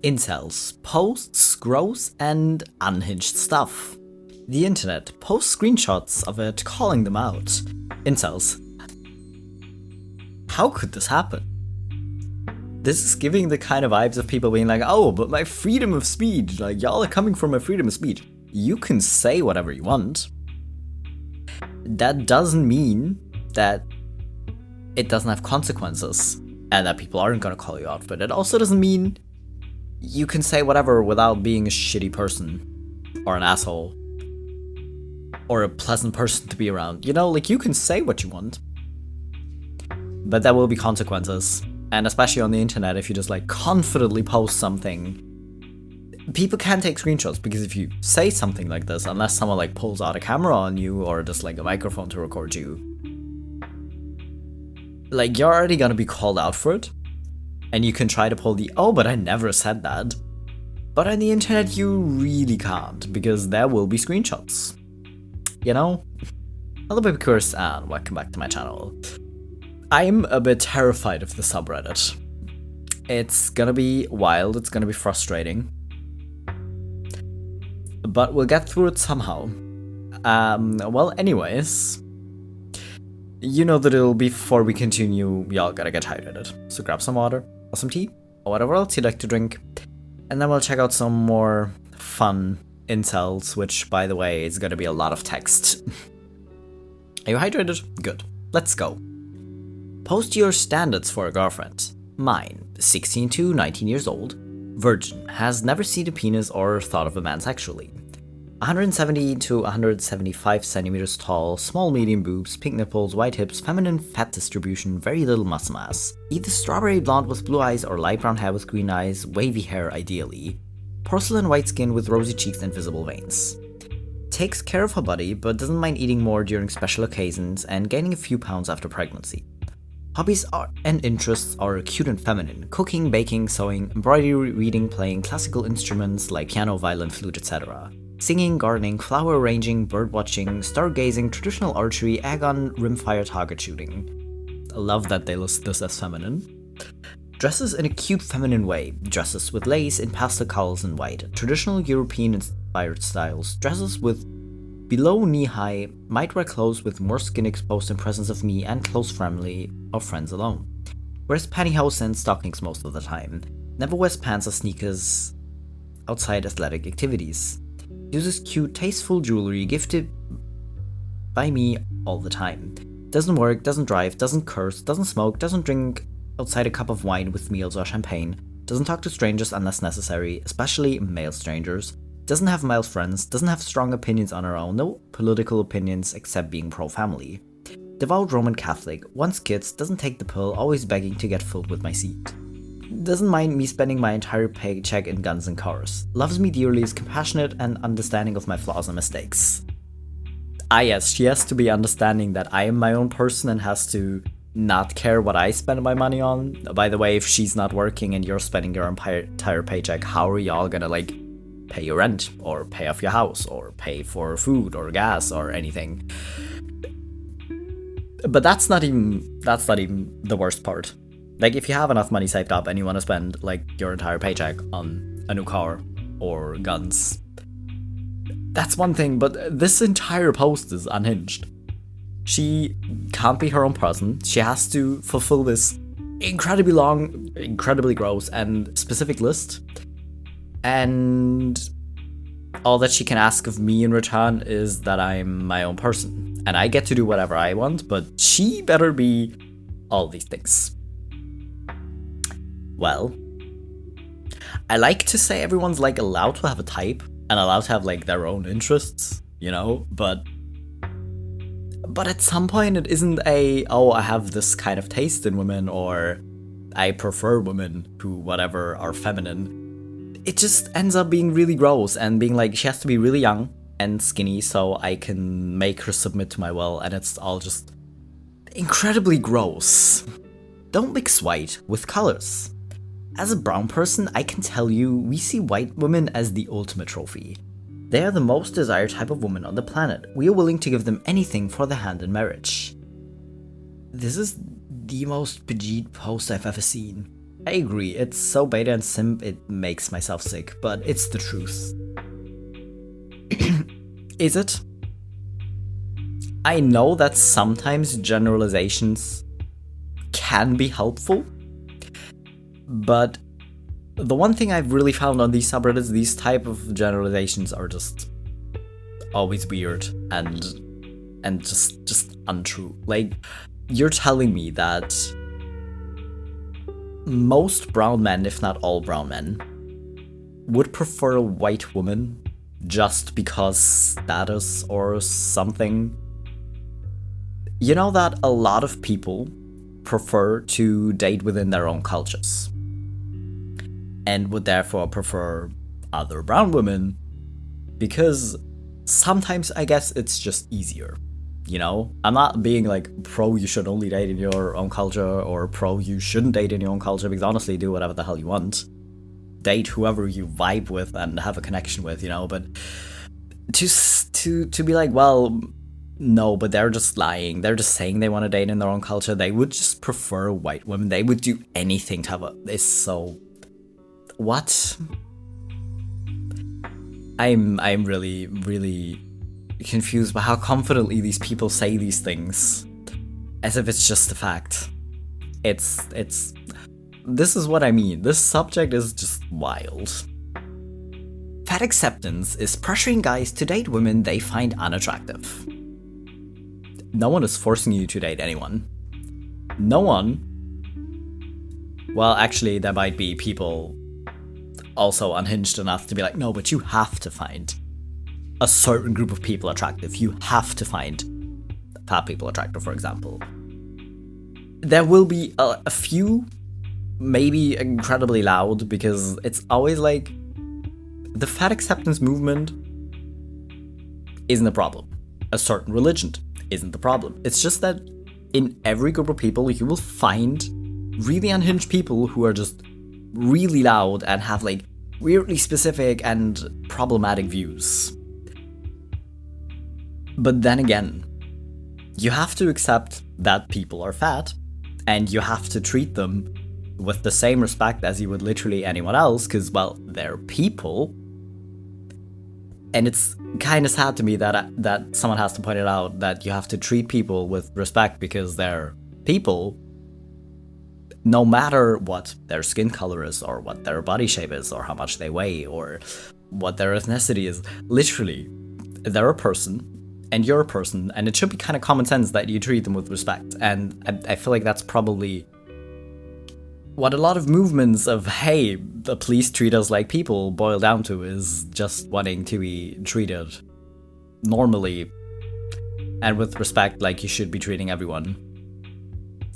Incels posts gross and unhinged stuff. The internet posts screenshots of it calling them out. Incels. How could this happen? This is giving the kind of vibes of people being like, oh, but my freedom of speech, like y'all are coming from my freedom of speech. You can say whatever you want. That doesn't mean that it doesn't have consequences and that people aren't gonna call you out, but it also doesn't mean you can say whatever without being a shitty person or an asshole or a pleasant person to be around. You know, like you can say what you want, but there will be consequences. And especially on the internet, if you just like confidently post something, people can take screenshots, because if you say something like this, unless someone like pulls out a camera on you or just like a microphone to record you, like you're already gonna be called out for it. And you can try to pull the, oh, but I never said that. But on the internet, you really can't, because there will be screenshots. You know? Hello BabyQueers and welcome back to my channel. I'm a bit terrified of the subreddit. It's gonna be wild, it's gonna be frustrating. But we'll get through it somehow. Well, anyways, you know the drill. Before we continue, y'all gotta get hydrated. So grab some water, or some tea, or whatever else you'd like to drink. And then we'll check out some more fun incels, which, by the way, is gonna be a lot of text. Are you hydrated? Good. Let's go. Post your standards for a girlfriend. Mine, 16 to 19 years old, virgin, has never seen a penis or thought of a man sexually. 170 to 175 centimeters tall, small medium boobs, pink nipples, white hips, feminine fat distribution, very little muscle mass. Either strawberry blonde with blue eyes or light brown hair with green eyes, wavy hair ideally. Porcelain white skin with rosy cheeks and visible veins. Takes care of her body, but doesn't mind eating more during special occasions and gaining a few pounds after pregnancy. Hobbies and interests are cute and feminine: cooking, baking, sewing, embroidery, reading, playing classical instruments like piano, violin, flute, etc. Singing, gardening, flower arranging, bird watching, stargazing, traditional archery, agon, rimfire target shooting. I love that they list this as feminine. Dresses in a cute feminine way. Dresses with lace in pastel colors and white. Traditional European inspired styles. Dresses with below knee-high, might wear clothes with more skin exposed in presence of me and close family or friends alone. Wears pantyhose and stockings most of the time. Never wears pants or sneakers outside athletic activities. Uses cute, tasteful jewelry gifted by me all the time. Doesn't work, doesn't drive, doesn't curse, doesn't smoke, doesn't drink outside a cup of wine with meals or champagne. Doesn't talk to strangers unless necessary, especially male strangers. Doesn't have male friends, doesn't have strong opinions on her own, no political opinions except being pro-family. Devout Roman Catholic, wants kids, doesn't take the pill, always begging to get filled with my seed. Doesn't mind me spending my entire paycheck in guns and cars. Loves me dearly, is compassionate and understanding of my flaws and mistakes. Ah yes, she has to be understanding that I am my own person and has to not care what I spend my money on. By the way, if she's not working and you're spending your entire paycheck, how are y'all gonna like pay your rent, or pay off your house, or pay for food or gas or anything? But that's not even the worst part. Like, if you have enough money saved up and you want to spend like your entire paycheck on a new car or guns, that's one thing, but this entire post is unhinged. She can't be her own person. She has to fulfill this incredibly long, incredibly gross and specific list. And all that she can ask of me in return is that I'm my own person. And I get to do whatever I want, but she better be all these things. Well, I like to say everyone's like allowed to have a type and allowed to have like their own interests, you know, but at some point it isn't a, oh, I have this kind of taste in women, or I prefer women who whatever are feminine. It just ends up being really gross and being like, she has to be really young and skinny so I can make her submit to my will, and it's all just incredibly gross. Don't mix white with colors. As a brown person, I can tell you, we see white women as the ultimate trophy. They are the most desired type of woman on the planet. We are willing to give them anything for their hand in marriage. This is the most Pajit post I've ever seen. I agree, it's so beta and simp, it makes myself sick, but it's the truth. Is it? I know that sometimes generalizations can be helpful, but the one thing I've really found on these subreddits, these type of generalizations are just always weird and just untrue. Like, you're telling me that most brown men, if not all brown men, would prefer a white woman just because status or something? You know that a lot of people prefer to date within their own cultures and would therefore prefer other brown women because sometimes I guess it's just easier. You know, I'm not being like pro you should only date in your own culture or pro you shouldn't date in your own culture, because honestly, do whatever the hell you want. Date whoever you vibe with and have a connection with, you know, but to be like, well, no, but they're just lying. They're just saying they want to date in their own culture. They would just prefer white women. They would do anything to have a... It's so... What? I'm really, really confused by how confidently these people say these things. As if it's just a fact. It's... This is what I mean. This subject is just wild. Fat acceptance is pressuring guys to date women they find unattractive. No one is forcing you to date anyone. No one. Well, actually, there might be people also unhinged enough to be like, no, but you have to find a certain group of people attractive. You have to find fat people attractive, for example. There will be a few, maybe incredibly loud, because it's always like, the fat acceptance movement isn't a problem. A certain religion isn't the problem. It's just that in every group of people, you will find really unhinged people who are just really loud and have like weirdly specific and problematic views. But then again, you have to accept that people are fat, and you have to treat them with the same respect as you would literally anyone else, because, well, they're people. And it's kind of sad to me that someone has to point it out, that you have to treat people with respect because they're people, no matter what their skin color is, or what their body shape is, or how much they weigh, or what their ethnicity is. Literally, they're a person, and you're a person, and it should be kind of common sense that you treat them with respect. And I feel like that's probably what a lot of movements of, hey, the police treat us like people, boil down to, is just wanting to be treated normally and with respect, like you should be treating everyone.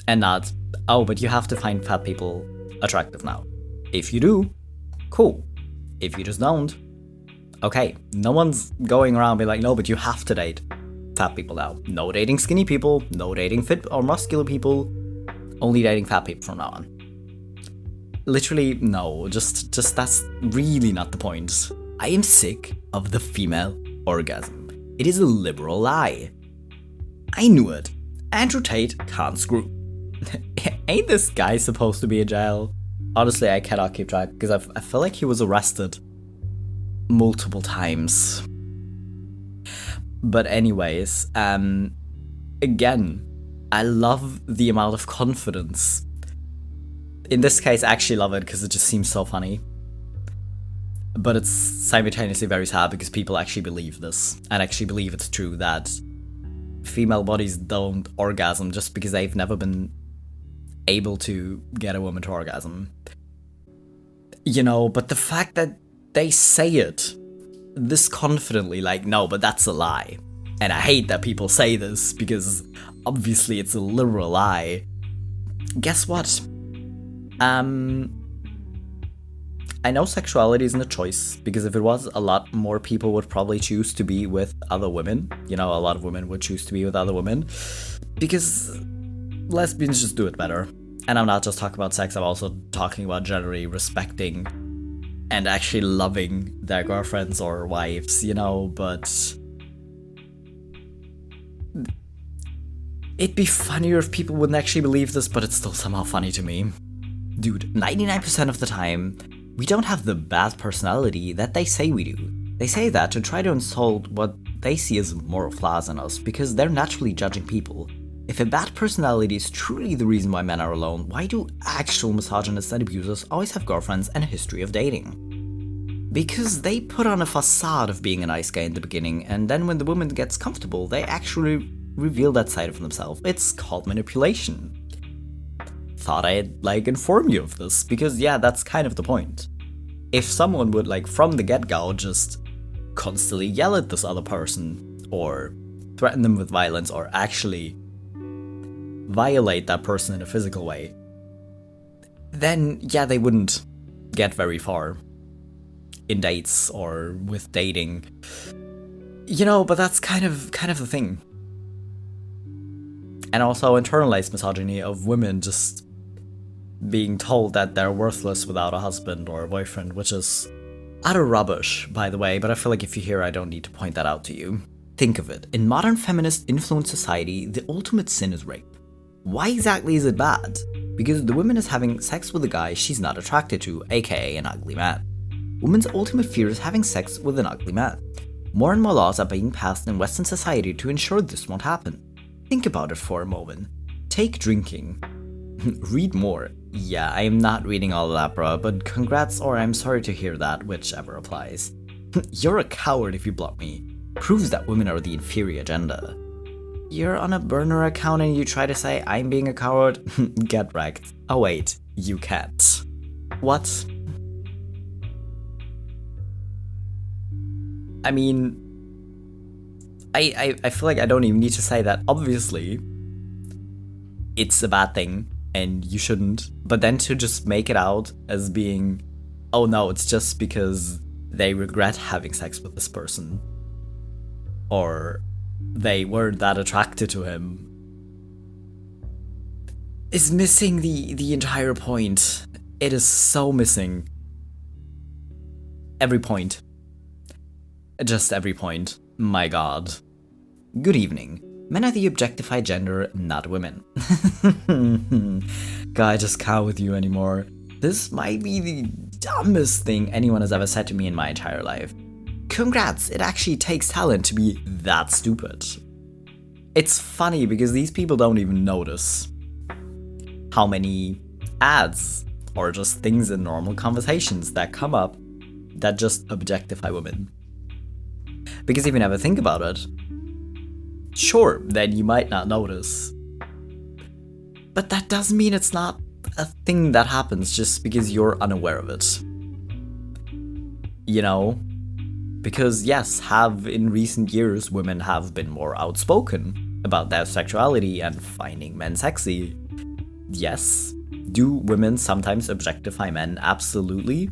And not, oh, but you have to find fat people attractive now. If you do, cool. If you just don't, okay. No one's going around being like, no, but you have to date fat people now. No dating skinny people, no dating fit or muscular people, only dating fat people from now on. Literally, no, just that's really not the point. I am sick of the female orgasm. It is a liberal lie. I knew it. Andrew Tate can't screw. Ain't this guy supposed to be in jail? Honestly, I cannot keep track, because I feel like he was arrested multiple times. But anyways, again, I love the amount of confidence. In this case, I actually love it because it just seems so funny. But it's simultaneously very sad because people actually believe this, and actually believe it's true that female bodies don't orgasm just because they've never been able to get a woman to orgasm. You know, but the fact that they say it this confidently, like, no, but that's a lie. And I hate that people say this because obviously it's a literal lie. Guess what? I know sexuality isn't a choice, because if it was, a lot more people would probably choose to be with other women. You know, a lot of women would choose to be with other women, because lesbians just do it better. And I'm not just talking about sex, I'm also talking about generally respecting and actually loving their girlfriends or wives, you know, but it'd be funnier if people wouldn't actually believe this, but it's still somehow funny to me. Dude, 99% of the time, we don't have the bad personality that they say we do. They say that to try to insult what they see as moral flaws in us, because they're naturally judging people. If a bad personality is truly the reason why men are alone, why do actual misogynists and abusers always have girlfriends and a history of dating? Because they put on a facade of being a nice guy in the beginning, and then when the woman gets comfortable, they actually reveal that side of themselves. It's called manipulation. Thought I'd inform you of this, because yeah, that's kind of the point. If someone would from the get-go just constantly yell at this other person, or threaten them with violence, or actually violate that person in a physical way, then yeah, they wouldn't get very far in dates or with dating. But that's kind of the thing. And also internalized misogyny of women just being told that they're worthless without a husband or a boyfriend, which is utter rubbish, by the way, but I feel like if you're here, I don't need to point that out to you. Think of it. In modern feminist-influenced society, the ultimate sin is rape. Why exactly is it bad? Because the woman is having sex with a guy she's not attracted to, aka an ugly man. Women's ultimate fear is having sex with an ugly man. More and more laws are being passed in Western society to ensure this won't happen. Think about it for a moment. Take drinking. Read more. Yeah, I am not reading all of that, bro, but congrats or I'm sorry to hear that, whichever applies. You're a coward if you block me. Proves that women are the inferior gender. You're on a burner account and you try to say I'm being a coward? Get wrecked. Oh wait, you can't. What? I mean, I feel like I don't even need to say that. Obviously, it's a bad thing and you shouldn't. But then to just make it out as being, oh no, it's just because they regret having sex with this person, or they weren't that attracted to him, is missing the entire point. It is so missing. Every point. Just every point. My god. Good evening. Men are the objectified gender, not women. God, I just can't with you anymore. This might be the dumbest thing anyone has ever said to me in my entire life. Congrats, it actually takes talent to be that stupid. It's funny because these people don't even notice how many ads or just things in normal conversations that come up that just objectify women. Because if you never think about it, sure, then you might not notice. But that doesn't mean it's not a thing that happens just because you're unaware of it. Because yes, in recent years women have been more outspoken about their sexuality and finding men sexy. Yes. Do women sometimes objectify men? Absolutely.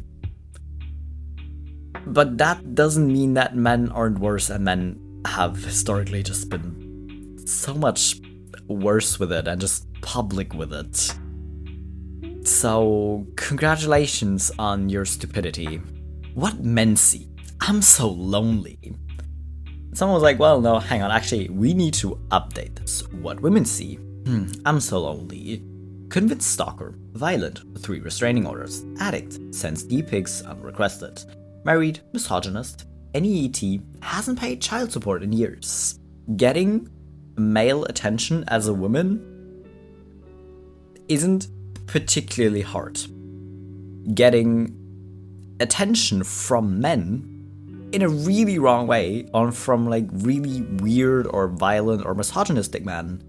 But that doesn't mean that men aren't worse, and men have historically just been so much worse with it and just public with it. So, congratulations on your stupidity. What men see? I'm so lonely. Someone was like, well, no, hang on, actually, we need to update this. What women see? I'm so lonely. Convinced stalker, violent, 3 restraining orders, addict, sends D-pics unrequested, married, misogynist, NEET, hasn't paid child support in years. Getting male attention as a woman isn't particularly hard. Getting attention from men in a really wrong way, or from really weird or violent or misogynistic men,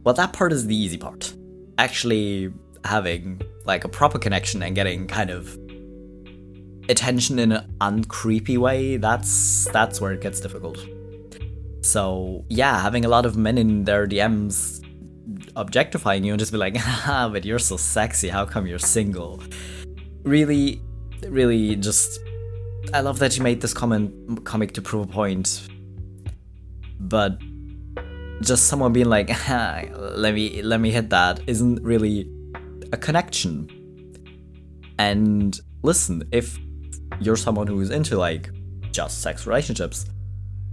well, that part is the easy part. Actually having a proper connection and getting kind of attention in an uncreepy way, that's where it gets difficult. So yeah, having a lot of men in their DMs objectifying you and just be like, haha, but you're so sexy, how come you're single? Really, really just, I love that you made this comic to prove a point, but just someone being like, let me hit that isn't really a connection. And listen, if you're someone who is into just sex relationships,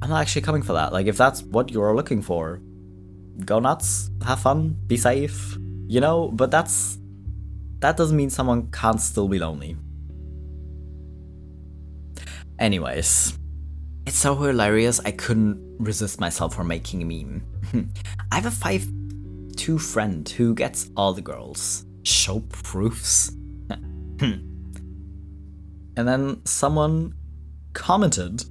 I'm not actually coming for that. If that's what you're looking for, go nuts, have fun, be safe, You know, but that doesn't mean someone can't still be lonely. Anyways, it's so hilarious I couldn't resist myself from making a meme. I have a 5'2" friend who gets all the girls. Show proofs? And then someone commented,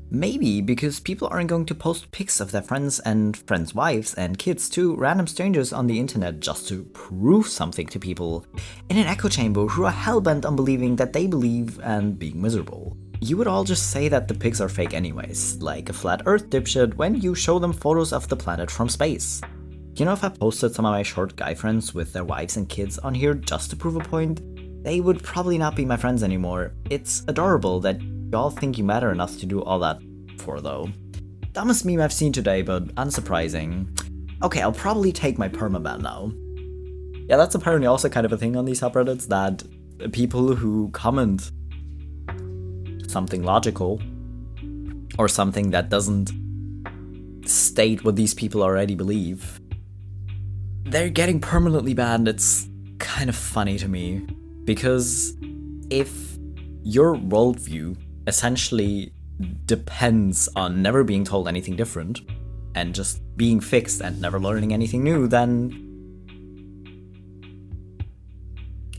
maybe because people aren't going to post pics of their friends and friends' wives and kids to random strangers on the internet just to prove something to people in an echo chamber who are hellbent on believing that they believe and being miserable. You would all just say that the pics are fake anyways, like a flat earth dipshit when you show them photos of the planet from space. You know, if I posted some of my short guy friends with their wives and kids on here just to prove a point, they would probably not be my friends anymore. It's adorable that y'all think you matter enough to do all that for, though. Dumbest meme I've seen today, but unsurprising. Okay, I'll probably take my permaban now. Yeah, that's apparently also kind of a thing on these subreddits, that people who comment something logical or something that doesn't state what these people already believe, they're getting permanently banned. It's kind of funny to me, because if your worldview essentially depends on never being told anything different and just being fixed and never learning anything new, then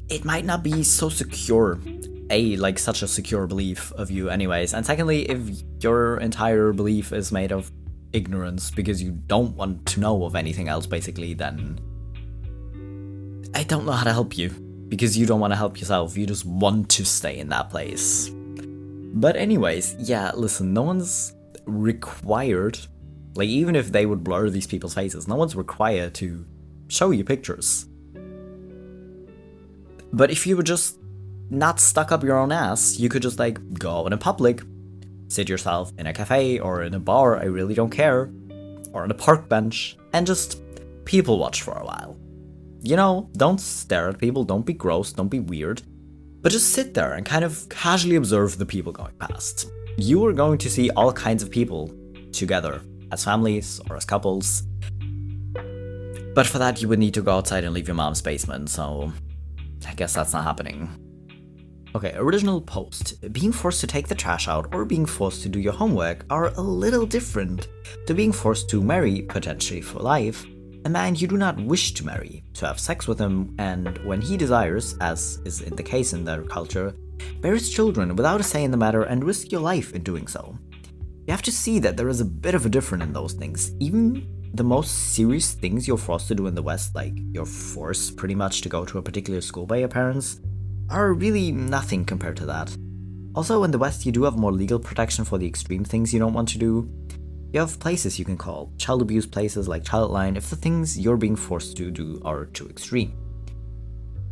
it might not be so secure. Like such a secure belief of you anyways, and secondly, if your entire belief is made of ignorance because you don't want to know of anything else basically, then I don't know how to help you, because you don't want to help yourself, you just want to stay in that place. But anyways, yeah, listen, no one's required, like even if they would blur these people's faces, no one's required to show you pictures. But if you were just not stuck up your own ass, you could just like go out in public, sit yourself in a cafe or in a bar, I really don't care, or on a park bench, and just people watch for a while. You know, don't stare at people, don't be gross, don't be weird, but just sit there and kind of casually observe the people going past. You are going to see all kinds of people together, as families or as couples, but for that you would need to go outside and leave your mom's basement, so I guess that's not happening. Okay, original post. Being forced to take the trash out or being forced to do your homework are a little different to being forced to marry, potentially for life, a man you do not wish to marry, to have sex with him, and when he desires, as is in the case in their culture, bear his children without a say in the matter and risk your life in doing so. You have to see that there is a bit of a difference in those things. Even the most serious things you're forced to do in the West, like you're forced pretty much to go to a particular school by your parents, are really nothing compared to that. Also, in the West, you do have more legal protection for the extreme things you don't want to do. You have places you can call, child abuse places like Childline, if the things you're being forced to do are too extreme.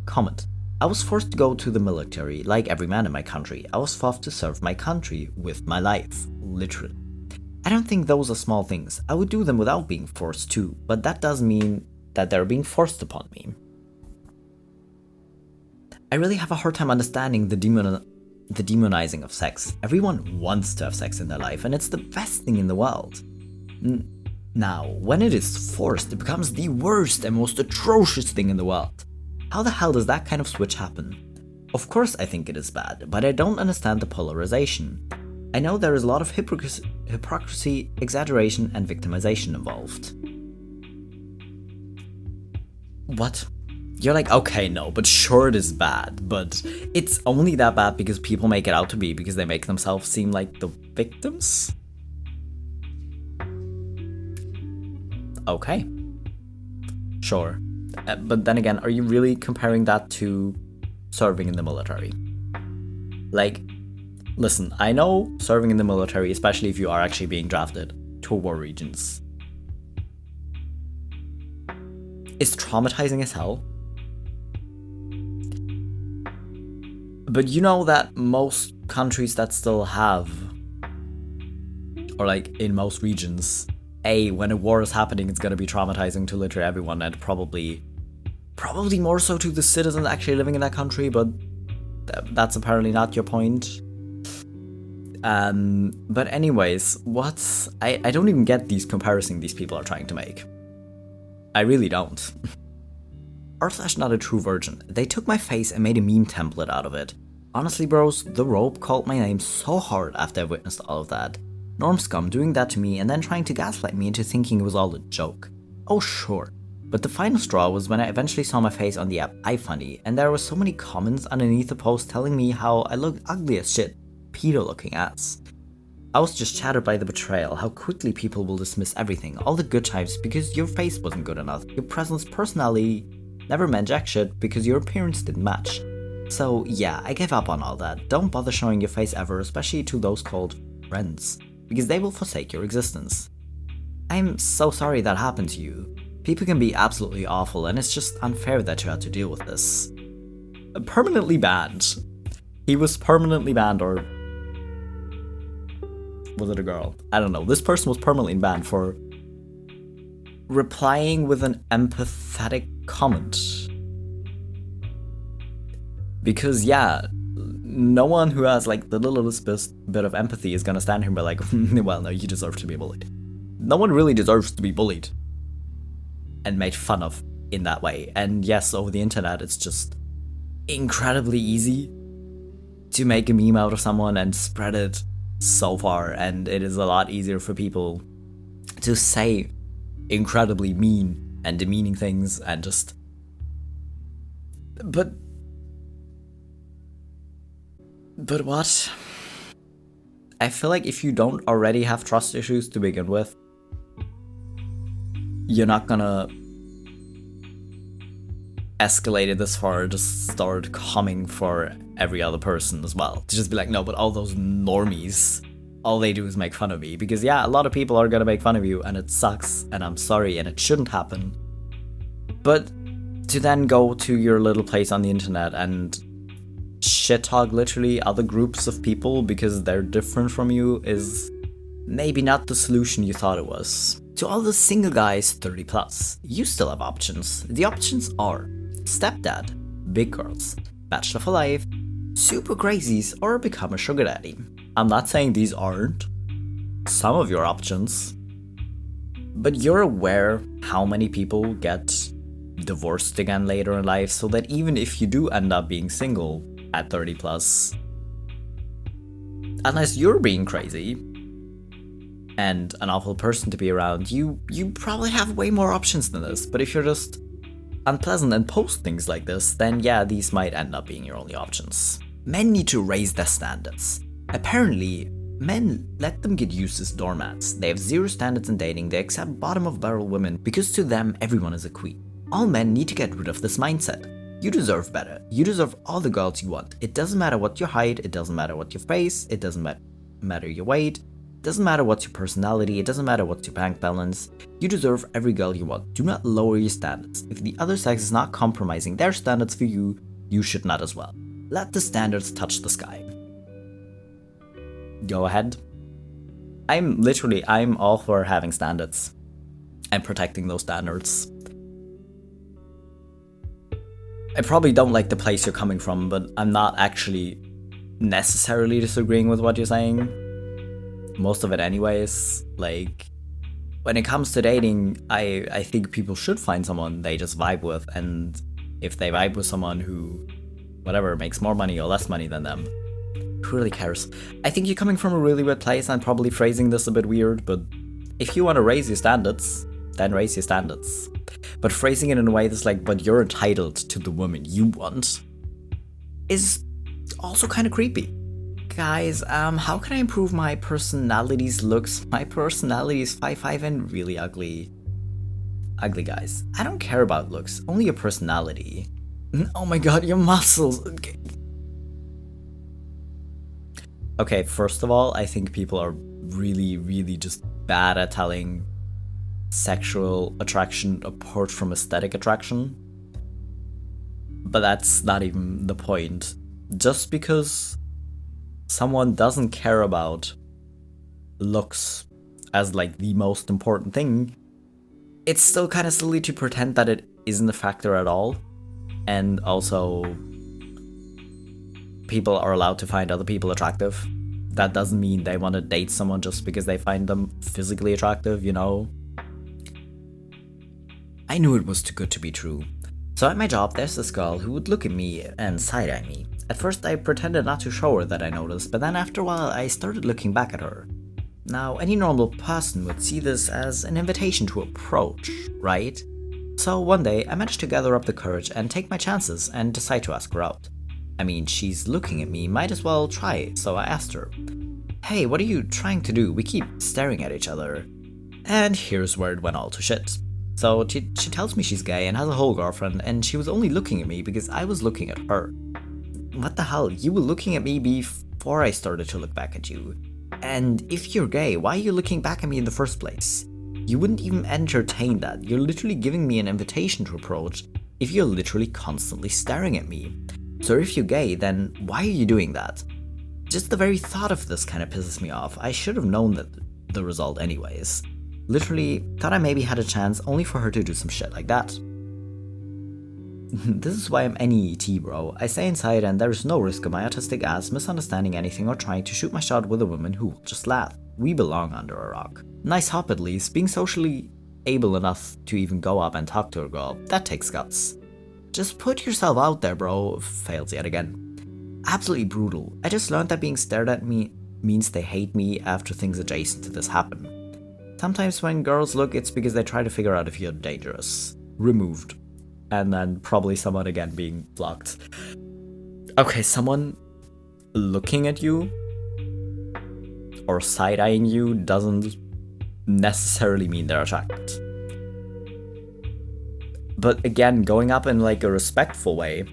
Comment. I was forced to go to the military, like every man in my country. I was forced to serve my country with my life, literally. I don't think those are small things. I would do them without being forced to, but that doesn't mean that they're being forced upon me. I really have a hard time understanding the demonizing of sex. Everyone wants to have sex in their life, and it's the best thing in the world. Now, when it is forced, it becomes the worst and most atrocious thing in the world. How the hell does that kind of switch happen? Of course I think it is bad, but I don't understand the polarization. I know there is a lot of hypocrisy, exaggeration, and victimization involved. What? You're like, okay, no, but sure it is bad, but it's only that bad because people make it out to be, because they make themselves seem like the victims? Okay. Sure. But then again, are you really comparing that to serving in the military? Like, listen, I know serving in the military, especially if you are actually being drafted to war regions, is traumatizing as hell. But you know that most countries that still have, or like in most regions, when a war is happening, it's gonna be traumatizing to literally everyone, and probably more so to the citizens actually living in that country, but that's apparently not your point. But anyways, I don't even get these comparisons these people are trying to make. I really don't. r/not a true virgin. They took my face and made a meme template out of it. Honestly, bros, the rope called my name so hard after I witnessed all of that. Norm scum doing that to me and then trying to gaslight me into thinking it was all a joke. Oh sure. But the final straw was when I eventually saw my face on the app iFunny, and there were so many comments underneath the post telling me how I looked ugly as shit, pedo looking ass. I was just shattered by the betrayal, how quickly people will dismiss everything, all the good times because your face wasn't good enough, your presence, personality never meant jack shit because your appearance didn't match. So yeah, I gave up on all that. Don't bother showing your face ever, especially to those called friends, because they will forsake your existence. I'm so sorry that happened to you. People can be absolutely awful, and it's just unfair that you had to deal with this. Permanently banned. He was permanently banned, or was it a girl? I don't know. This person was permanently banned for replying with an empathetic comment. Because yeah, no one who has like the littlest bit of empathy is gonna stand here and be like, well, no, you deserve to be bullied. No one really deserves to be bullied and made fun of in that way. And yes, over the internet, it's just incredibly easy to make a meme out of someone and spread it so far, and it is a lot easier for people to say incredibly mean and demeaning things and just... But what? I feel like if you don't already have trust issues to begin with, you're not gonna escalate it this far, just start coming for every other person as well. To just be like, no, but all those normies, all they do is make fun of me. Because yeah, a lot of people are gonna make fun of you, and it sucks, and I'm sorry, and it shouldn't happen. But to then go to your little place on the internet and shit talk literally other groups of people because they're different from you is maybe not the solution you thought it was. To all the single guys 30 plus, you still have options. The options are stepdad, big girls, bachelor for life, super crazies, or become a sugar daddy. I'm not saying these aren't some of your options, but you're aware how many people get divorced again later in life, so that even if you do end up being single at 30 plus, unless you're being crazy and an awful person to be around, you probably have way more options than this. But if you're just unpleasant and post things like this, then yeah, these might end up being your only options. Men need to raise their standards. Apparently, men let them get used as doormats. They have zero standards in dating, they accept bottom of barrel women because to them everyone is a queen. All men need to get rid of this mindset. You deserve better. You deserve all the girls you want. It doesn't matter what your height, it doesn't matter what your face, it doesn't matter your weight, it doesn't matter what's your personality, it doesn't matter what's your bank balance. You deserve every girl you want. Do not lower your standards. If the other sex is not compromising their standards for you, you should not as well. Let the standards touch the sky. Go ahead. I'm all for having standards and protecting those standards. I probably don't like the place you're coming from, but I'm not actually necessarily disagreeing with what you're saying. Most of it anyways. Like, when it comes to dating, I think people should find someone they just vibe with, and if they vibe with someone who, whatever, makes more money or less money than them, who really cares? I think you're coming from a really weird place. I'm probably phrasing this a bit weird, but if you want to raise your standards, then raise your standards. But phrasing it in a way that's like, but you're entitled to the woman you want, is also kind of creepy. Guys, how can I improve my personality's looks? My personality is 5'5" and really ugly. Ugly guys. I don't care about looks, only your personality. Oh my god, your muscles. Okay, first of all, I think people are really just bad at telling sexual attraction apart from aesthetic attraction. But that's not even the point. Just because someone doesn't care about looks as like the most important thing, it's still kind of silly to pretend that it isn't a factor at all. And also, people are allowed to find other people attractive. That doesn't mean they want to date someone just because they find them physically attractive, you know? I knew it was too good to be true. So at my job, there's this girl who would look at me and side-eye me. At first I pretended not to show her that I noticed, but then after a while I started looking back at her. Now, any normal person would see this as an invitation to approach, right? So one day I managed to gather up the courage and take my chances and decide to ask her out. I mean, she's looking at me, might as well try it, so I asked her, "Hey, what are you trying to do? We keep staring at each other." And here's where it went all to shit. So she tells me she's gay and has a whole girlfriend, and she was only looking at me because I was looking at her. What the hell? You were looking at me before I started to look back at you. And if you're gay, why are you looking back at me in the first place? You wouldn't even entertain that. You're literally giving me an invitation to approach if you're literally constantly staring at me. So if you're gay, then why are you doing that? Just the very thought of this kind of pisses me off. I should have known that the result anyways. Literally, thought I maybe had a chance only for her to do some shit like that. This is why I'm NEET, bro. I stay inside and there is no risk of my autistic ass misunderstanding anything or trying to shoot my shot with a woman who will just laugh. We belong under a rock. Nice hop at least, being socially able enough to even go up and talk to a girl, that takes guts. Just put yourself out there, bro. Fails yet again. Absolutely brutal. I just learned that being stared at me means they hate me after things adjacent to this happen. Sometimes when girls look, it's because they try to figure out if you're dangerous. Removed. And then probably someone again being blocked. Okay, someone looking at you or side-eyeing you doesn't necessarily mean they're attracted. But again, going up in like a respectful way,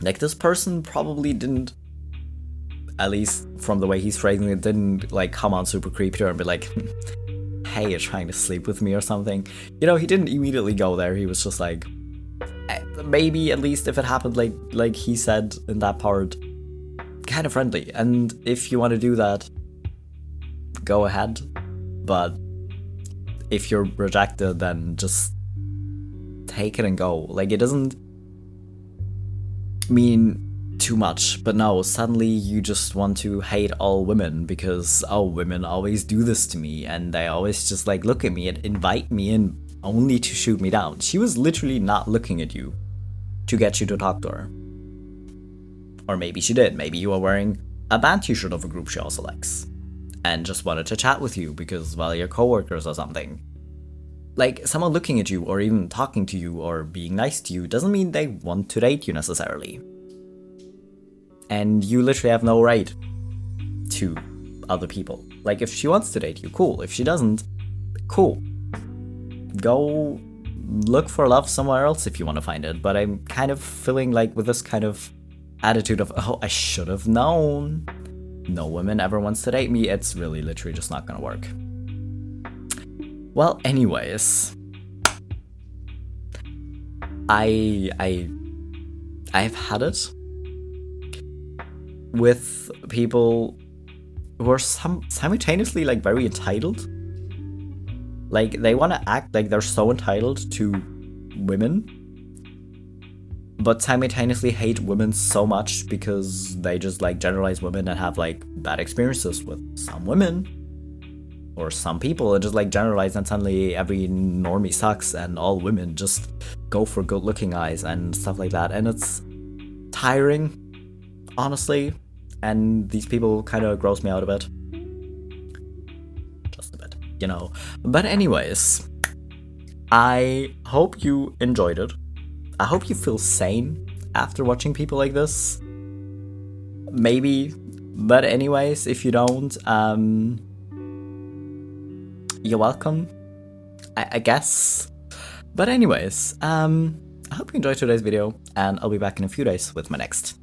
like this person probably didn't, at least from the way he's phrasing it, didn't like come on super creepy to her and be like, "Hey, you're trying to sleep with me" or something. You know, he didn't immediately go there. He was just like, maybe at least if it happened like he said in that part, kind of friendly. And if you want to do that, go ahead. But if you're rejected, then just take it and go. Like, it doesn't mean too much, but no, suddenly you just want to hate all women because, oh, women always do this to me and they always just like look at me and invite me in only to shoot me down. She was literally not looking at you to get you to talk to her. Or maybe she did. Maybe you were wearing a band t-shirt of a group she also likes and just wanted to chat with you because, well, you're coworkers or something. Like, someone looking at you or even talking to you or being nice to you doesn't mean they want to date you necessarily. And you literally have no right to other people. Like, if she wants to date you, cool. If she doesn't, cool. Go look for love somewhere else if you want to find it. But I'm kind of feeling like with this kind of attitude of, oh, I should have known. No woman ever wants to date me. It's really literally just not gonna work. Well, anyways, I've had it with people who are simultaneously like very entitled. Like, they want to act like they're so entitled to women, but simultaneously hate women so much because they just like generalize women and have like bad experiences with some women or some people, and just like generalize, and suddenly every normie sucks and all women just go for good looking guys and stuff like that. And it's tiring, honestly, and these people kind of gross me out a bit. Just a bit, you know. But anyways, I hope you enjoyed it. I hope you feel sane after watching people like this. Maybe. But anyways, if you don't, you're welcome, I guess. But anyways, I hope you enjoyed today's video, and I'll be back in a few days with my next.